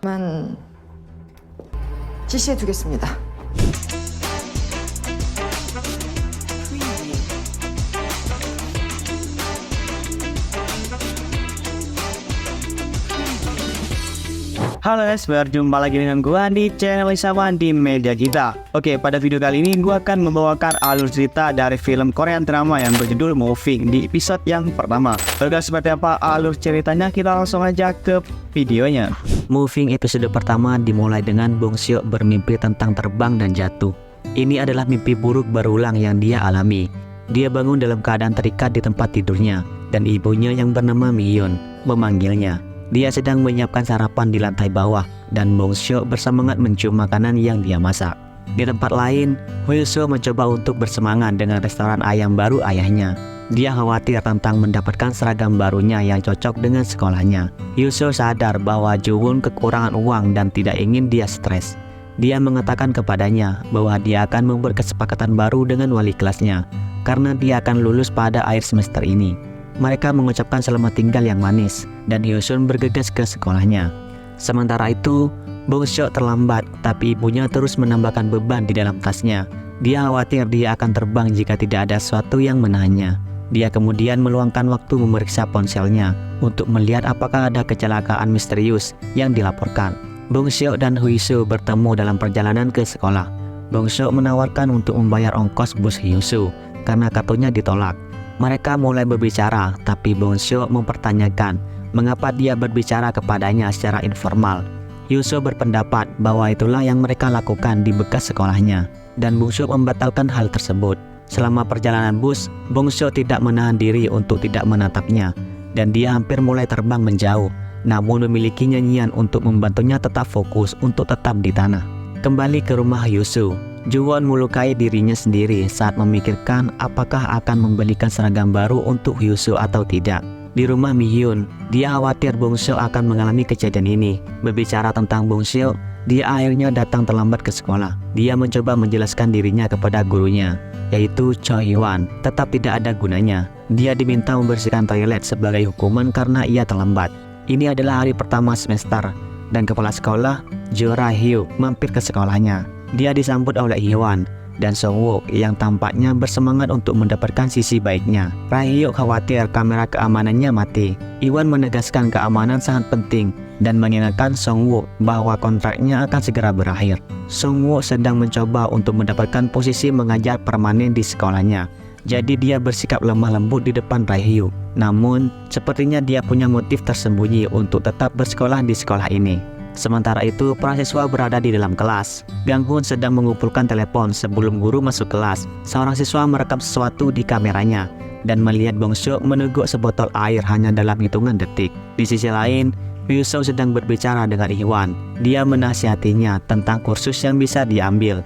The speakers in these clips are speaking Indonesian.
만 지시해 두겠습니다. Halo guys, berjumpa lagi dengan gua di channel Isawan di media kita. Oke, pada video kali ini gua akan membawakan alur cerita dari film Korean drama yang berjudul Moving di episode yang pertama. Oke, seperti apa alur ceritanya? Kita langsung aja ke videonya. Moving episode pertama dimulai dengan Bong Seok bermimpi tentang terbang dan jatuh. Ini adalah mimpi buruk berulang yang dia alami. Dia bangun dalam keadaan terikat di tempat tidurnya dan ibunya yang bernama Mihyun memanggilnya. Dia sedang menyiapkan sarapan di lantai bawah dan Bong Seok bersemangat mencium makanan yang dia masak. Di tempat lain, Hyo-soo mencoba untuk bersemangat dengan restoran ayam baru ayahnya. Dia khawatir tentang mendapatkan seragam barunya yang cocok dengan sekolahnya. Hyo-soo sadar bahwa Jo-won kekurangan uang dan tidak ingin dia stres. Dia mengatakan kepadanya bahwa dia akan membuat kesepakatan baru dengan wali kelasnya karena dia akan lulus pada akhir semester ini. Mereka mengucapkan selamat tinggal yang manis dan Hyo-sun bergegas ke sekolahnya. Sementara itu, Bong Seok terlambat, tapi ibunya terus menambahkan beban di dalam tasnya. Dia khawatir dia akan terbang jika tidak ada sesuatu yang menahannya. Dia kemudian meluangkan waktu memeriksa ponselnya untuk melihat apakah ada kecelakaan misterius yang dilaporkan. Bong Seok dan Hyo-soo bertemu dalam perjalanan ke sekolah. Bong Seok menawarkan untuk membayar ongkos bus Hyo-soo karena kartunya ditolak. Mereka mulai berbicara, tapi Bong Seok mempertanyakan mengapa dia berbicara kepadanya secara informal. Hyo-soo berpendapat bahwa itulah yang mereka lakukan di bekas sekolahnya, dan Bong Seok membatalkan hal tersebut. Selama perjalanan bus, Bong Seok tidak menahan diri untuk tidak menatapnya, dan dia hampir mulai terbang menjauh, namun memiliki nyanyian untuk membantunya tetap fokus untuk tetap di tanah. Kembali ke rumah Hyo-soo, Jo-won melukai dirinya sendiri saat memikirkan apakah akan membelikan seragam baru untuk Hyo-soo atau tidak. Di rumah Mihyun, dia khawatir Bong Seok akan mengalami kejadian ini. Berbicara tentang Bong Seok, dia akhirnya datang terlambat ke sekolah. Dia mencoba menjelaskan dirinya kepada gurunya, yaitu Cho Hee-wan, tetap tidak ada gunanya. Dia diminta membersihkan toilet sebagai hukuman karena ia terlambat. Ini adalah hari pertama semester, dan kepala sekolah, Jo Ra-hyo, mampir ke sekolahnya. Dia disambut oleh Hee-wan dan Song-wook yang tampaknya bersemangat untuk mendapatkan sisi baiknya. Ra-hyo khawatir kamera keamanannya mati. Hee-wan menegaskan keamanan sangat penting dan mengingatkan Song-wook bahwa kontraknya akan segera berakhir. Song-wook sedang mencoba untuk mendapatkan posisi mengajar permanen di sekolahnya. Jadi dia bersikap lemah lembut di depan Ra-hyo. Namun, sepertinya dia punya motif tersembunyi untuk tetap bersekolah di sekolah ini. Sementara itu, para siswa berada di dalam kelas. Gang-hoon sedang mengumpulkan telepon sebelum guru masuk kelas. Seorang siswa merekam sesuatu di kameranya dan melihat Bong Seok meneguk sebotol air hanya dalam hitungan detik. Di sisi lain, Hyo-soo sedang berbicara dengan Hee-wan. Dia menasihatinya tentang kursus yang bisa diambil.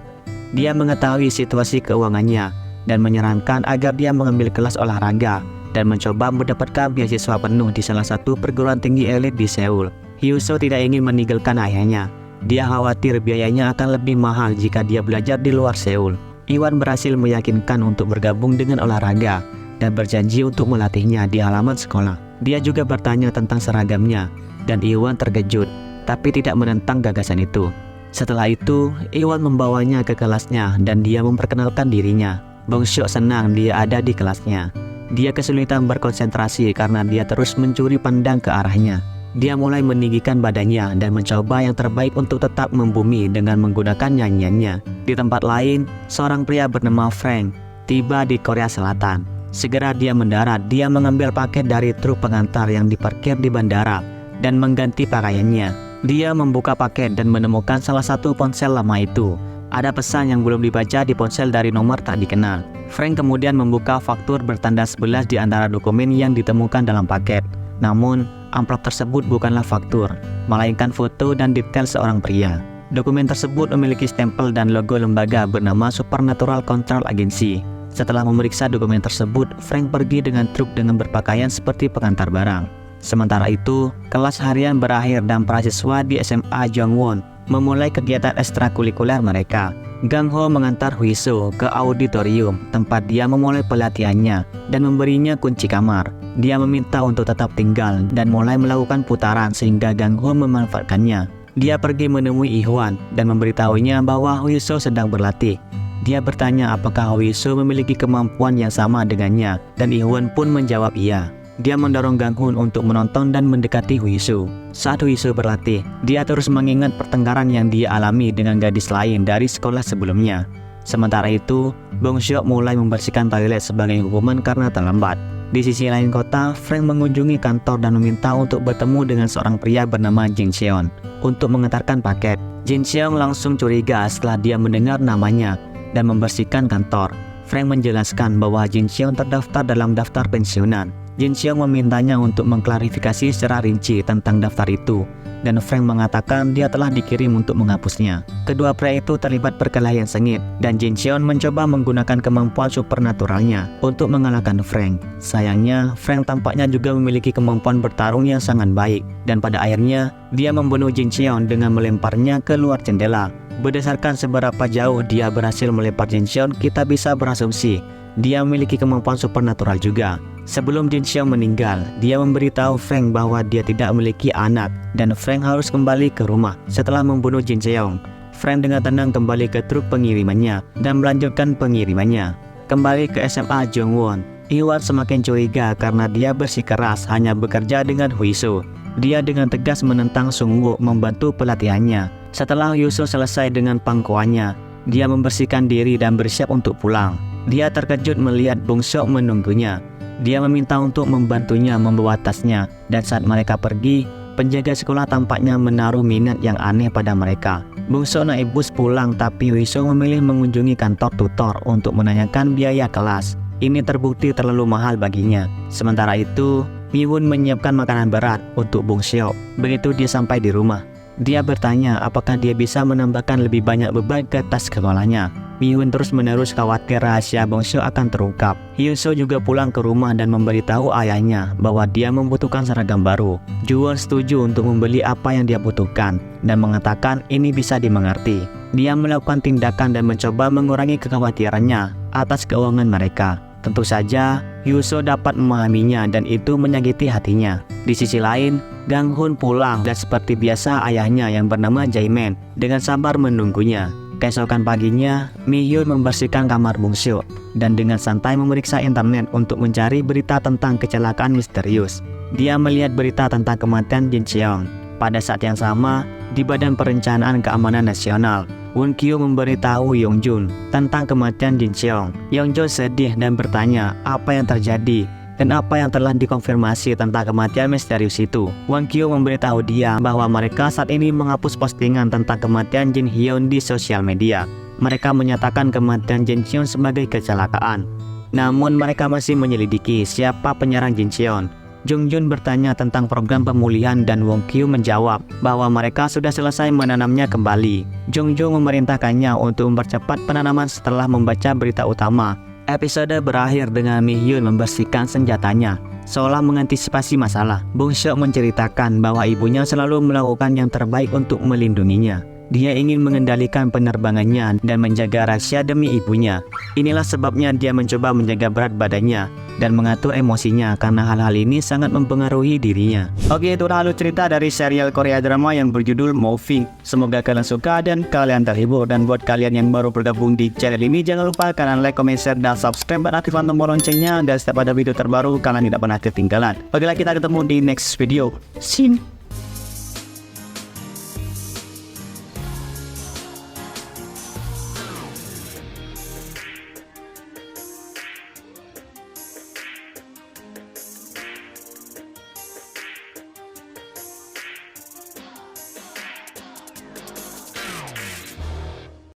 Dia mengetahui situasi keuangannya dan menyarankan agar dia mengambil kelas olahraga dan mencoba mendapatkan beasiswa penuh di salah satu perguruan tinggi elit di Seoul. Hyo-soo tidak ingin meninggalkan ayahnya. Dia khawatir biayanya akan lebih mahal jika dia belajar di luar Seoul. Hee-wan berhasil meyakinkan untuk bergabung dengan olahraga dan berjanji untuk melatihnya di halaman sekolah. Dia juga bertanya tentang seragamnya dan Hee-wan terkejut, tapi tidak menentang gagasan itu. Setelah itu, Hee-wan membawanya ke kelasnya dan dia memperkenalkan dirinya. Bong Seok senang dia ada di kelasnya. Dia kesulitan berkonsentrasi karena dia terus mencuri pandang ke arahnya. Dia mulai meninggikan badannya dan mencoba yang terbaik untuk tetap membumi dengan menggunakan nyanyiannya. Di tempat lain, seorang pria bernama Frank tiba di Korea Selatan. Segera dia mendarat, dia mengambil paket dari truk pengantar yang diparkir di bandara dan mengganti pakaiannya. Dia membuka paket dan menemukan salah satu ponsel lama itu. Ada pesan yang belum dibaca di ponsel dari nomor tak dikenal. Frank kemudian membuka faktur bertanda 11 di antara dokumen yang ditemukan dalam paket. Namun, amplop tersebut bukanlah faktur, melainkan foto dan detail seorang pria. Dokumen tersebut memiliki stempel dan logo lembaga bernama Supernatural Control Agency. Setelah memeriksa dokumen tersebut, Frank pergi dengan truk dengan berpakaian seperti pengantar barang. Sementara itu, kelas harian berakhir dan para siswa di SMA Jongwon memulai kegiatan ekstrakurikuler mereka. Gang-ho mengantar Hyo-soo ke auditorium tempat dia memulai pelatihannya dan memberinya kunci kamar. Dia meminta untuk tetap tinggal dan mulai melakukan putaran sehingga Gang-ho memanfaatkannya. Dia pergi menemui Ihwan dan memberitahunya bahwa Huiso sedang berlatih. Dia bertanya apakah Huiso memiliki kemampuan yang sama dengannya, dan Ihwan pun menjawab iya. Dia mendorong Gang Hun untuk menonton dan mendekati Huiso. Saat Huiso berlatih, dia terus mengingat pertengkaran yang dia alami dengan gadis lain dari sekolah sebelumnya. Sementara itu, Bong Seok mulai membersihkan toilet sebagai hukuman karena terlambat. Di sisi lain kota, Frank mengunjungi kantor dan meminta untuk bertemu dengan seorang pria bernama Jin Seon untuk mengantarkan paket. Jin Seon langsung curiga setelah dia mendengar namanya dan membersihkan kantor. Frank menjelaskan bahwa Jin Seon terdaftar dalam daftar pensiunan. Jin Seon memintanya untuk mengklarifikasi secara rinci tentang daftar itu, dan Frank mengatakan dia telah dikirim untuk menghapusnya. Kedua pria itu terlibat perkelahian sengit, dan Jin Seon mencoba menggunakan kemampuan supernaturalnya untuk mengalahkan Frank. Sayangnya, Frank tampaknya juga memiliki kemampuan bertarung yang sangat baik, dan pada akhirnya, dia membunuh Jin Seon dengan melemparnya ke luar jendela. Berdasarkan seberapa jauh dia berhasil melempar Jin Seon, kita bisa berasumsi dia memiliki kemampuan supernatural juga. Sebelum Jin Seon meninggal, dia memberitahu Frank bahwa dia tidak memiliki anak dan Frank harus kembali ke rumah setelah membunuh Jin Seon. Frank dengan tenang kembali ke truk pengirimannya dan melanjutkan pengirimannya. Kembali ke SMA Jongwon, Ihwan semakin curiga karena dia bersikeras hanya bekerja dengan Huiso. Dia dengan tegas menentang Sung-woo membantu pelatihannya. Setelah Huiso selesai dengan pangkuannya, dia membersihkan diri dan bersiap untuk pulang. Dia terkejut melihat Bong Seok menunggunya. Dia meminta untuk membantunya membawa tasnya, dan saat mereka pergi, penjaga sekolah tampaknya menaruh minat yang aneh pada mereka. Bong Seok naik bus pulang, tapi Huiso memilih mengunjungi kantor tutor untuk menanyakan biaya kelas. Ini terbukti terlalu mahal baginya. Sementara itu, Mi-woon menyiapkan makanan berat untuk Bong Seok. Begitu dia sampai di rumah, dia bertanya apakah dia bisa menambahkan lebih banyak beban ke tas sekolahnya. Mi-woon terus-menerus khawatir rahasia Bong Seok akan terungkap. Hyun-soo juga pulang ke rumah dan memberitahu ayahnya bahwa dia membutuhkan seragam baru. Ju-won setuju untuk membeli apa yang dia butuhkan dan mengatakan ini bisa dimengerti. Dia melakukan tindakan dan mencoba mengurangi kekhawatirannya atas keuangan mereka. Tentu saja, Hyun-soo dapat memahaminya dan itu menyakiti hatinya. Di sisi lain, Gang Hun pulang dan seperti biasa ayahnya yang bernama Jae-man dengan sabar menunggunya. Keesokan paginya, Mi-hyun membersihkan kamar Bong Seok dan dengan santai memeriksa internet untuk mencari berita tentang kecelakaan misterius. Dia melihat berita tentang kematian Jin Seon. Pada saat yang sama, di Badan Perencanaan Keamanan Nasional, Won Kyo memberitahu Yongjun tentang kematian Jin Seon. Yongjun sedih dan bertanya apa yang terjadi dan apa yang telah dikonfirmasi tentang kematian misterius itu. Won Kyo memberitahu dia bahwa mereka saat ini menghapus postingan tentang kematian Jin Hyun di sosial media. Mereka menyatakan kematian Jin Seon sebagai kecelakaan. Namun mereka masih menyelidiki siapa penyerang Jin Seon. Jung Jun bertanya tentang program pemulihan dan Won Kyo menjawab bahwa mereka sudah selesai menanamnya kembali. Jung Jun memerintahkannya untuk mempercepat penanaman setelah membaca berita utama. Episode berakhir dengan Mi-hyun membersihkan senjatanya, seolah mengantisipasi masalah. Bong Seok menceritakan bahwa ibunya selalu melakukan yang terbaik untuk melindunginya. Dia ingin mengendalikan penerbangannya dan menjaga rahasia demi ibunya. Inilah sebabnya dia mencoba menjaga berat badannya dan mengatur emosinya karena hal-hal ini sangat mempengaruhi dirinya. Oke, itu alur cerita dari serial Korea drama yang berjudul Moving. Semoga kalian suka dan kalian terhibur. Dan buat kalian yang baru bergabung di channel ini, jangan lupa kalian like, comment, share, dan subscribe dan aktifkan tombol loncengnya. Dan setiap ada video terbaru kalian tidak pernah ketinggalan. Oke, kita ketemu di next video. See you.